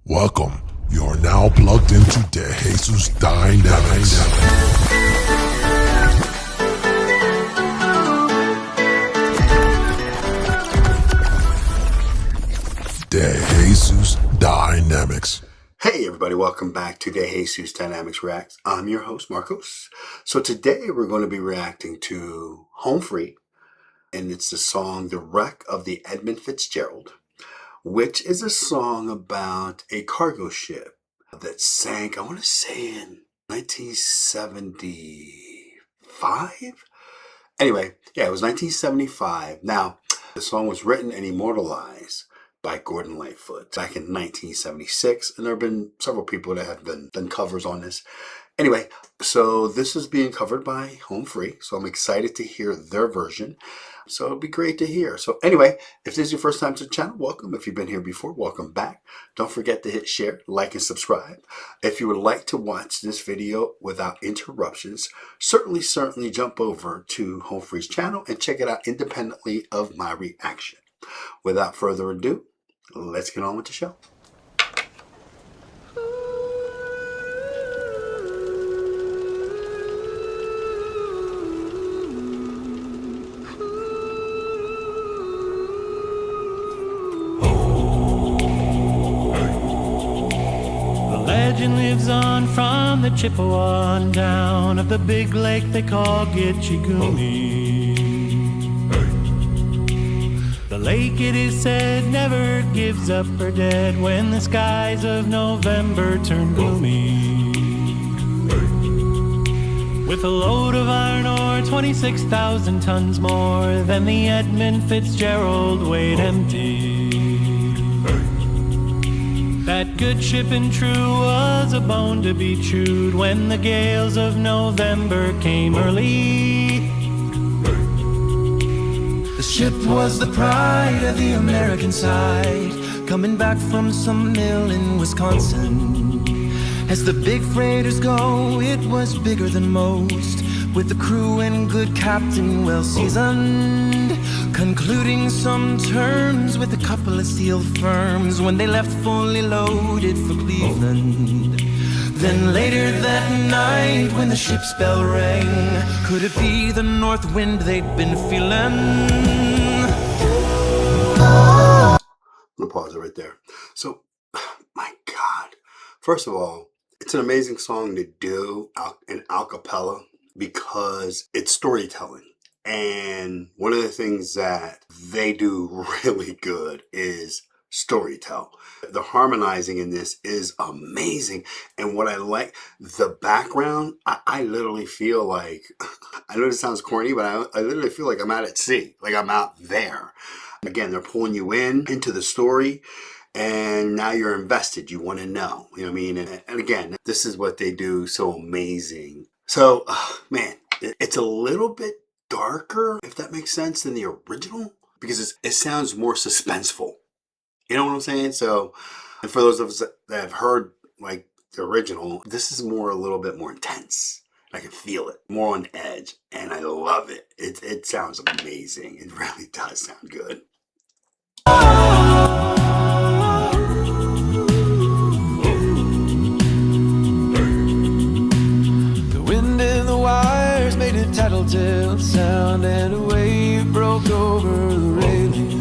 Welcome. You are now plugged into DeJesus Dynamics. DeJesus Dynamics. Hey everybody, welcome back to DeJesus Dynamics Reacts. I'm your host, Marcos. So today we're going to be reacting to Home Free, and it's the song The Wreck of the Edmund Fitzgerald, which is a song about a cargo ship that sank, I want to say in 1975? Anyway, yeah, it was 1975. Now, the song was written and immortalized by Gordon Lightfoot back in 1976, and there have been several people that have done covers on this. Anyway, so this is being covered by Home Free, so I'm excited to hear their version. So it'll be great to hear. So anyway, if this is your first time to the channel, welcome. If you've been here before, welcome back. Don't forget to hit share, like, and subscribe. If you would like to watch this video without interruptions, certainly jump over to Home Free's channel and check it out independently of my reaction. Without further ado, let's get on with the show. Legend lives on from the Chippewa down of the big lake they call Gitchigumi. The lake, it is said, never gives up her dead when the skies of November turn gloomy. With a load of iron ore, 26,000 tons more than the Edmund Fitzgerald weighed empty. That good ship and true was a bone to be chewed when the gales of November came early. The ship was the pride of the American side, coming back from some mill in Wisconsin. As the big freighters go, it was bigger than most, with the crew and good captain well seasoned, concluding some terms with a couple of steel firms when they left fully loaded for Cleveland. Then later that night when the ship's bell rang, could it be the north wind they'd been feeling? I'm gonna pause it right there. So, my God, first of all, it's an amazing song to do in a cappella because it's storytelling. And one of the things that they do really good is storytell. The harmonizing in this is amazing. And what I like, the background, I literally feel like, I know this sounds corny, but I literally feel like I'm out at sea, like I'm out there. Again, they're pulling you into the story, and now you're invested. You want to know, you know what I mean? And again, this is what they do so amazing. So, man, it's a little bit darker, if that makes sense, than the original, because it sounds more suspenseful. You know what I'm saying? So, and for those of us that have heard like the original, this is more a little bit more intense. I can feel it, more on edge, and I love it. It sounds amazing. It really does sound good. The wind in the wires made a tattletale sound, and a wave broke over the railing.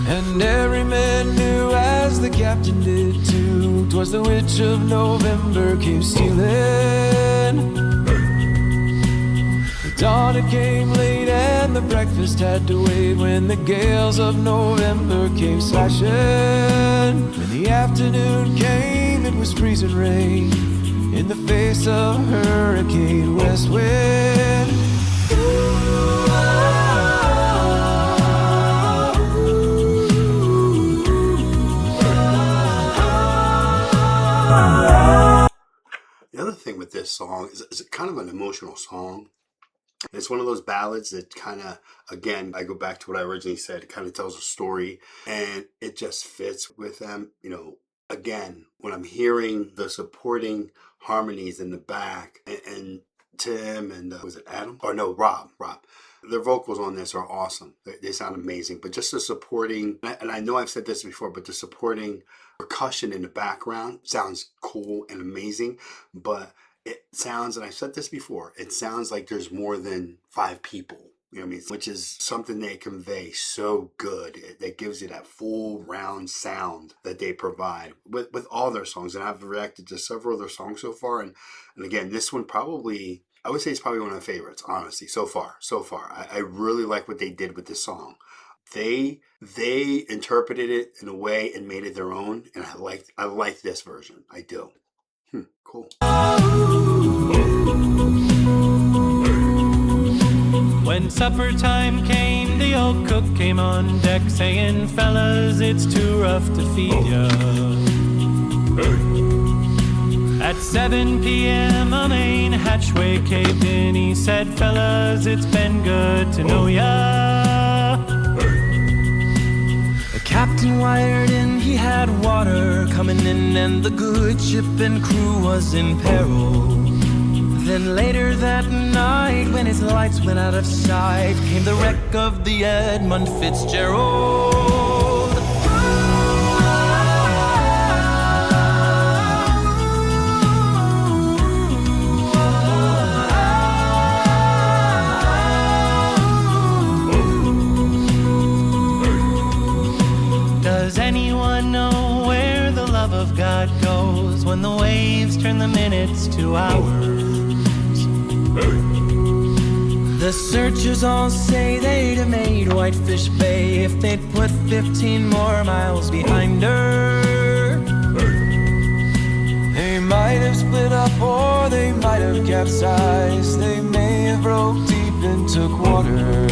And every man knew, as the captain did too, 'twas the witch of November came stealing. The dawn, it came late, and the breakfast had to wait when the gales of November came slashing. When the afternoon came, it was freezing rain in the face of hurricane west wind. The other thing with this song is it's kind of an emotional song. It's one of those ballads that kind of, again, I go back to what I originally said, it kind of tells a story, and it just fits with them. You know, again, when I'm hearing the supporting harmonies in the back, and Tim and was it Adam? Or no, Rob. Their vocals on this are awesome. They sound amazing. But just the supporting, and I know I've said this before, but the supporting percussion in the background sounds cool and amazing. But it sounds, and I've said this before, it sounds like there's more than 5 people. You know what I mean? Which is something they convey so good. That gives you that full round sound that they provide with all their songs. And I've reacted to several of their songs so far. And again, this one probably, I would say it's probably one of my favorites, honestly, so far. I really like what they did with this song. They interpreted it in a way and made it their own. And I like this version. I do. Cool. When supper time came, the old cook came on deck saying, fellas, it's too rough to feed ya. At 7 p.m. a main hatchway caved in. He said, fellas, it's been good to know ya. The captain wired in, he had water coming in, and the good ship and crew was in peril. Then later that night, when his lights went out of sight, came the wreck of the Edmund Fitzgerald. Does anyone know where the love of God goes when the waves turn the minutes to hours? The searchers all say they'd have made Whitefish Bay if they'd put 15 more miles behind her. They might have split up or they might have capsized. They may have broke deep and took water.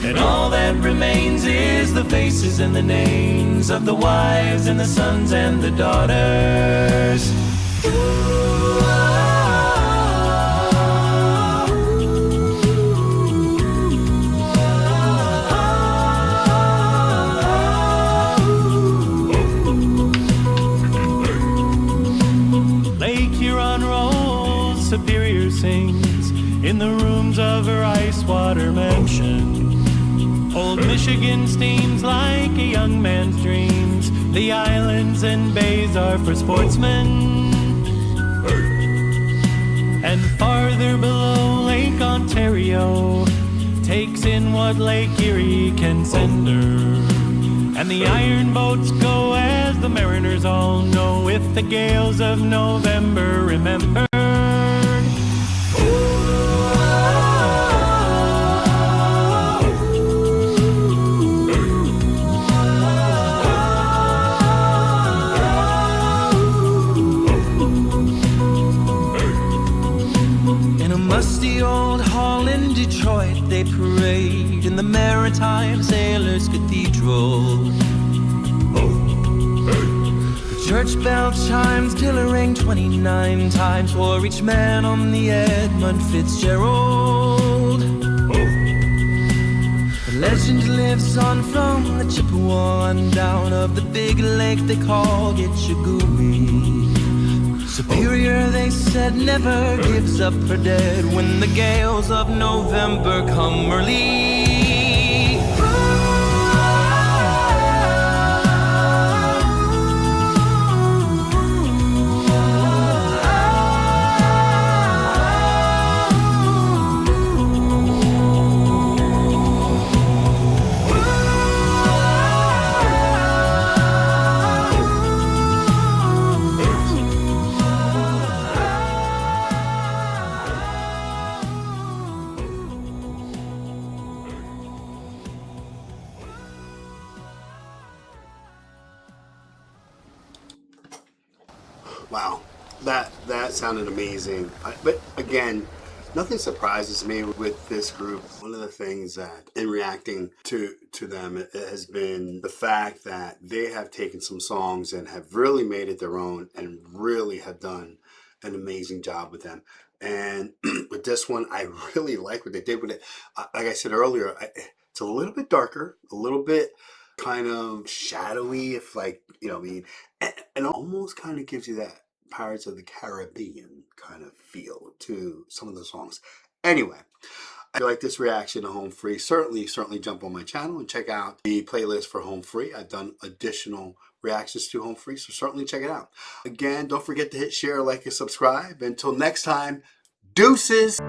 And all that remains is the faces and the names of the wives and the sons and the daughters. Superior sings in the rooms of her ice water mansion. Old Michigan steams like a young man's dreams. The islands and bays are for sportsmen. And farther below, Lake Ontario takes in what Lake Erie can send her. And the iron boats go, as the mariners all know, with the gales of November remembered. They parade in the Maritime Sailors Cathedral. The church bell chimes till it rang 29 times for each man on the Edmund Fitzgerald. The legend lives on from the Chippewa on down of the big lake they call Gitchagumi. Superior, they said, never gives up her dead when the gales of November come early. Wow, that sounded amazing. But again, nothing surprises me with this group. One of the things that, in reacting to them, it has been the fact that they have taken some songs and have really made it their own and really have done an amazing job with them. And with this one, I really like what they did with it. Like I said earlier, it's a little bit darker, a little bit kind of shadowy, if like, you know, I mean, and almost kind of gives you Pirates of the Caribbean kind of feel to some of the songs. Anyway, if you like this reaction to Home Free, certainly jump on my channel and check out the playlist for Home Free. I've done additional reactions to Home Free, so certainly check it out. Again, don't forget to hit share, like, and subscribe. Until next time, deuces.